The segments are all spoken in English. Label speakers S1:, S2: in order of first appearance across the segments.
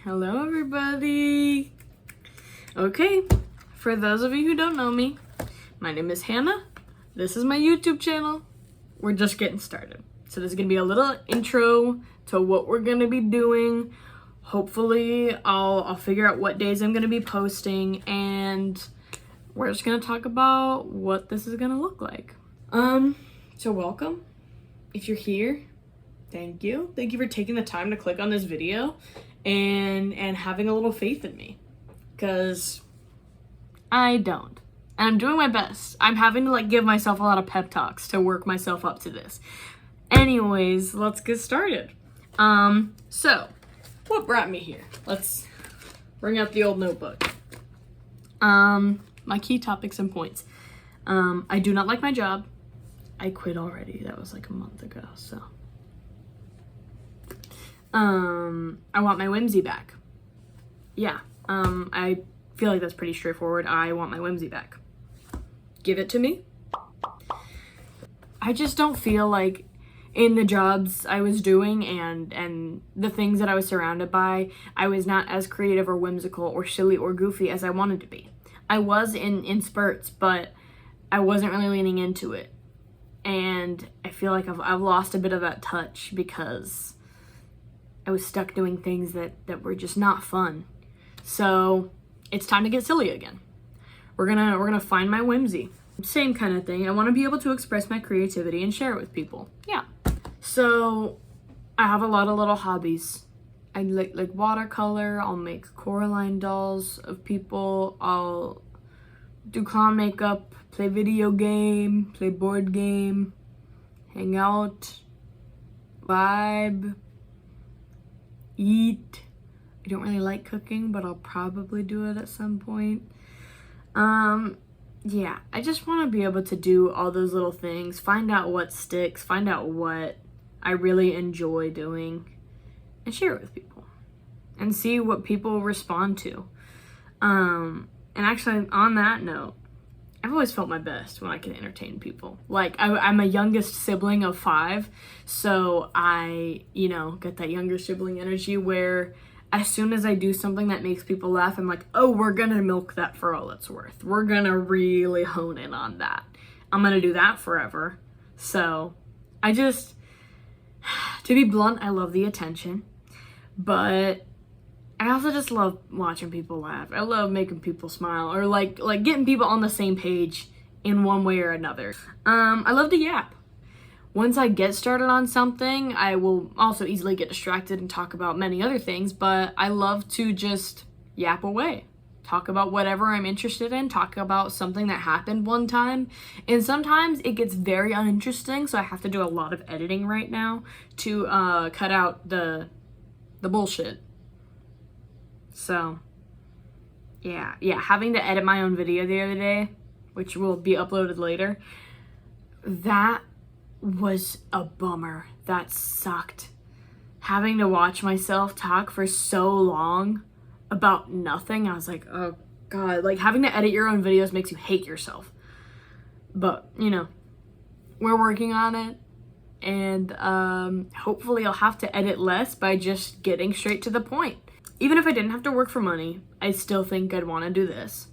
S1: Hello everybody! Okay, for those of you who don't know me, my name is Hannah. This is my YouTube channel. We're just getting started. So this is gonna be a little intro to what we're gonna be doing. Hopefully I'll figure out what days I'm gonna be posting, and we're just gonna talk about what this is gonna look like. So welcome. If you're here, thank you. Thank you for taking the time to click on this video and having a little faith in me, because I don't. And I'm doing my best. I'm having to give myself a lot of pep talks to work myself up to this. Anyways, let's get started. So what brought me here? Let's bring out the old notebook. My key topics and points. I do not like my job. I quit already. That was like a month ago, so. I want my whimsy back. Yeah, I feel like that's pretty straightforward. I want my whimsy back. Give it to me. I just don't feel like in the jobs I was doing and the things that I was surrounded by, I was not as creative or whimsical or silly or goofy as I wanted to be. I was in spurts, but I wasn't really leaning into it. And I feel like I've lost a bit of that touch because I was stuck doing things that were just not fun. So it's time to get silly again. We're gonna find my whimsy. Same kind of thing. I want to be able to express my creativity and share it with people. Yeah. So I have a lot of little hobbies. I like watercolor. I'll make Coraline dolls of people. I'll do clown makeup, play video game, play board game, hang out, vibe, eat. I don't really like cooking, but I'll probably do it at some point. Yeah, I just want to be able to do all those little things, find out what sticks, find out what I really enjoy doing, and share it with people, and see what people respond to. And actually, on that note, I've always felt my best when I can entertain people. Like, I'm a youngest sibling of 5, so I, get that younger sibling energy where as soon as I do something that makes people laugh, I'm like, oh, we're gonna milk that for all it's worth. We're gonna really hone in on that. I'm gonna do that forever. So, to be blunt, I love the attention, but I also just love watching people laugh. I love making people smile, or like getting people on the same page in one way or another. I love to yap. Once I get started on something, I will also easily get distracted and talk about many other things, but I love to just yap away. Talk about whatever I'm interested in, talk about something that happened one time, and sometimes it gets very uninteresting, so I have to do a lot of editing right now to cut out the bullshit. So, yeah, having to edit my own video the other day, which will be uploaded later, that was a bummer. That sucked. Having to watch myself talk for so long about nothing, I was like, oh God, having to edit your own videos makes you hate yourself. But, we're working on it, and hopefully I'll have to edit less by just getting straight to the point. Even if I didn't have to work for money, I still think I'd want to do this.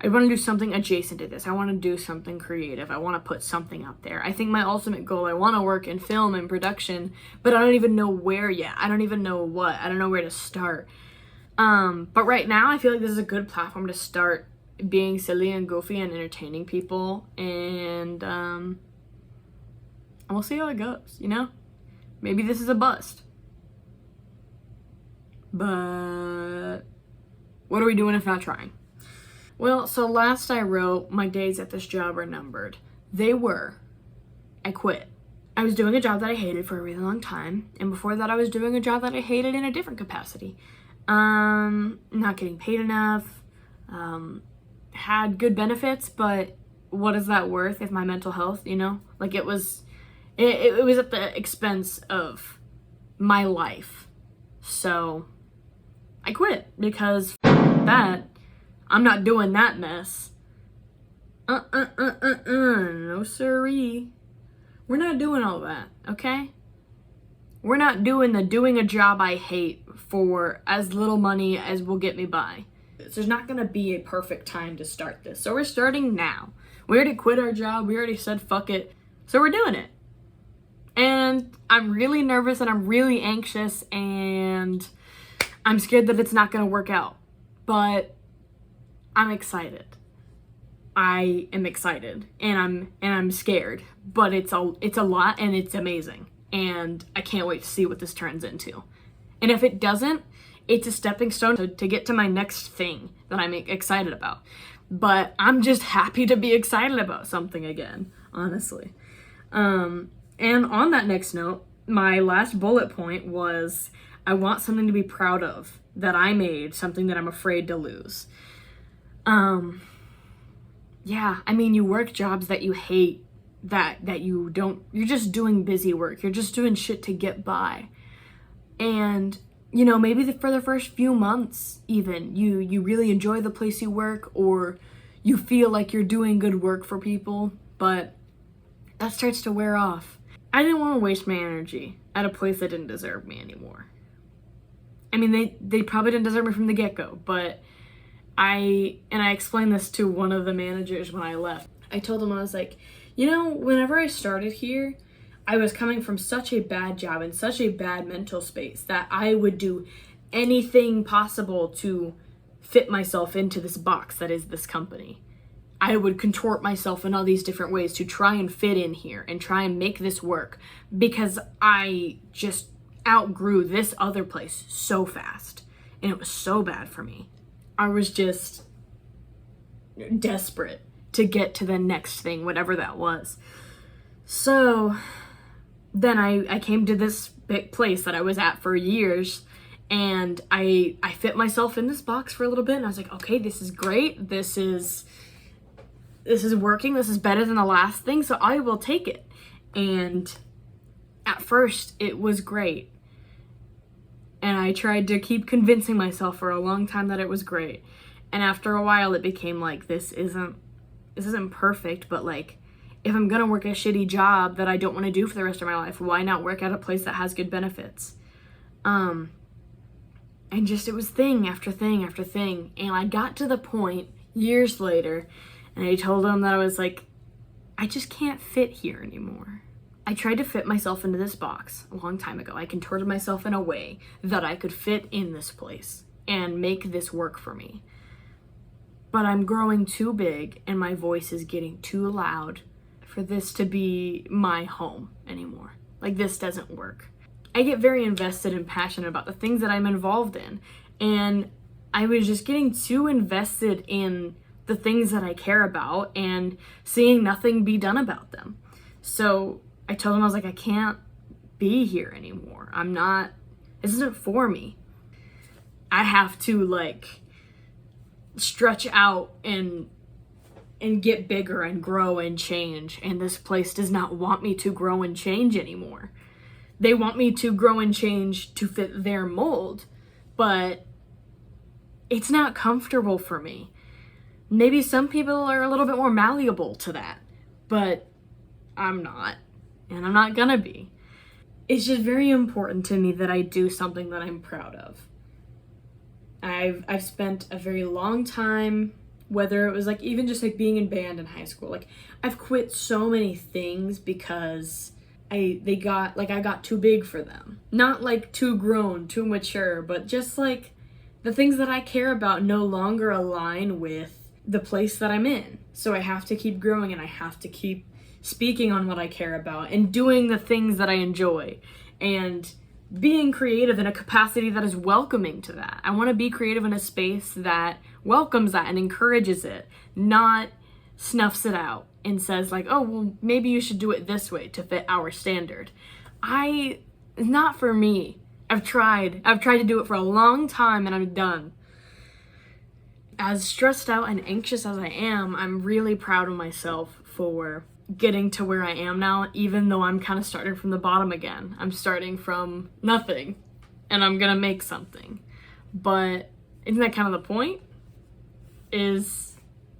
S1: I want to do something adjacent to this. I want to do something creative. I want to put something out there. I think my ultimate goal, I want to work in film and production, but I don't even know where yet. I don't even know what. I don't know where to start. But right now, I feel like this is a good platform to start being silly and goofy and entertaining people, and we'll see how it goes, Maybe this is a bust. But what are we doing if not trying? Well, so last I wrote, my days at this job are numbered. They were. I quit. I was doing a job that I hated for a really long time, and before that I was doing a job that I hated in a different capacity. Not getting paid enough, had good benefits, but what is that worth if my mental health, it was at the expense of my life. So I quit because that, I'm not doing that mess. No siree. We're not doing all that, okay? We're not doing a job I hate for as little money as will get me by. There's not gonna be a perfect time to start this. So we're starting now. We already quit our job. We already said fuck it. So we're doing it. And I'm really nervous and I'm really anxious and I'm scared that it's not gonna work out. But I'm excited. I am excited and I'm scared, but it's a lot and it's amazing. And I can't wait to see what this turns into. And if it doesn't, it's a stepping stone to get to my next thing that I'm excited about. But I'm just happy to be excited about something again, honestly. And on that next note, my last bullet point was I want something to be proud of that I made, something that I'm afraid to lose. Yeah, I mean, you work jobs that you hate, that you don't, you're just doing busy work. You're just doing shit to get by. And, you know, maybe for the first few months even, you really enjoy the place you work or you feel like you're doing good work for people, but that starts to wear off. I didn't want to waste my energy at a place that didn't deserve me anymore. I mean, they probably didn't deserve me from the get-go, but I explained this to one of the managers when I left. I told him, I was like, you know, whenever I started here, I was coming from such a bad job and such a bad mental space that I would do anything possible to fit myself into this box that is this company. I would contort myself in all these different ways to try and fit in here and try and make this work because I just outgrew this other place so fast and it was so bad for me. I was just desperate to get to the next thing, whatever that was. So then I came to this big place that I was at for years and I fit myself in this box for a little bit and I was like, okay, this is great. This is working. This is better than the last thing. So I will take it. And at first it was great. And I tried to keep convincing myself for a long time that it was great. And after a while, it became like, this isn't perfect, but like, if I'm gonna work a shitty job that I don't want to do for the rest of my life, why not work at a place that has good benefits? And just, it was thing after thing after thing. And I got to the point years later, and I told them that I was like, I just can't fit here anymore. I tried to fit myself into this box a long time ago. I contorted myself in a way that I could fit in this place and make this work for me. But I'm growing too big and my voice is getting too loud for this to be my home anymore. Like, this doesn't work. I get very invested and passionate about the things that I'm involved in. And I was just getting too invested in the things that I care about and seeing nothing be done about them. So I told him, I was like, I can't be here anymore. This isn't for me. I have to like stretch out and get bigger and grow and change. And this place does not want me to grow and change anymore. They want me to grow and change to fit their mold, but it's not comfortable for me. Maybe some people are a little bit more malleable to that, but I'm not. And I'm not gonna be. It's just very important to me that I do something that I'm proud of. I've spent a very long time, whether it was like even just like being in band in high school, like I've quit so many things because I got too big for them. Not like too grown, too mature, but just like the things that I care about no longer align with the place that I'm in. So I have to keep growing and I have to keep speaking on what I care about and doing the things that I enjoy and being creative in a capacity that is welcoming to that. I want to be creative in a space that welcomes that and encourages it, not snuffs it out and says like, oh, well, maybe you should do it this way to fit our standard. It's not for me. I've tried to do it for a long time and I'm done. As stressed out and anxious as I am, I'm really proud of myself for getting to where I am now, even though I'm kind of starting from the bottom again. I'm starting from nothing and I'm gonna make something. But isn't that kind of the point? Is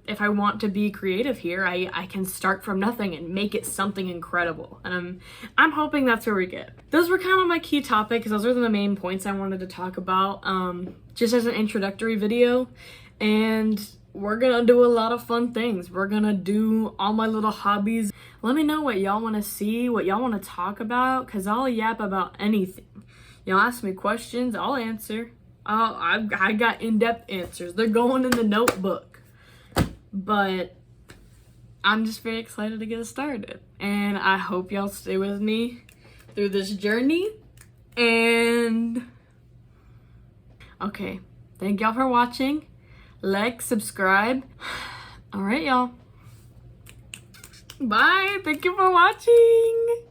S1: if I want to be creative here, I can start from nothing and make it something incredible. And I'm hoping that's where we get. Those were kind of my key topics. Those are the main points I wanted to talk about, just as an introductory video. And we're gonna do a lot of fun things. We're gonna do all my little hobbies. Let me know what y'all want to see, what y'all want to talk about, because I'll yap about anything. Y'all ask me questions, I'll answer. I got in-depth answers. They're going in the notebook. But I'm just very excited to get started. And I hope y'all stay with me through this journey. And okay, thank y'all for watching. Like, subscribe. All right, y'all. Bye. Thank you for watching.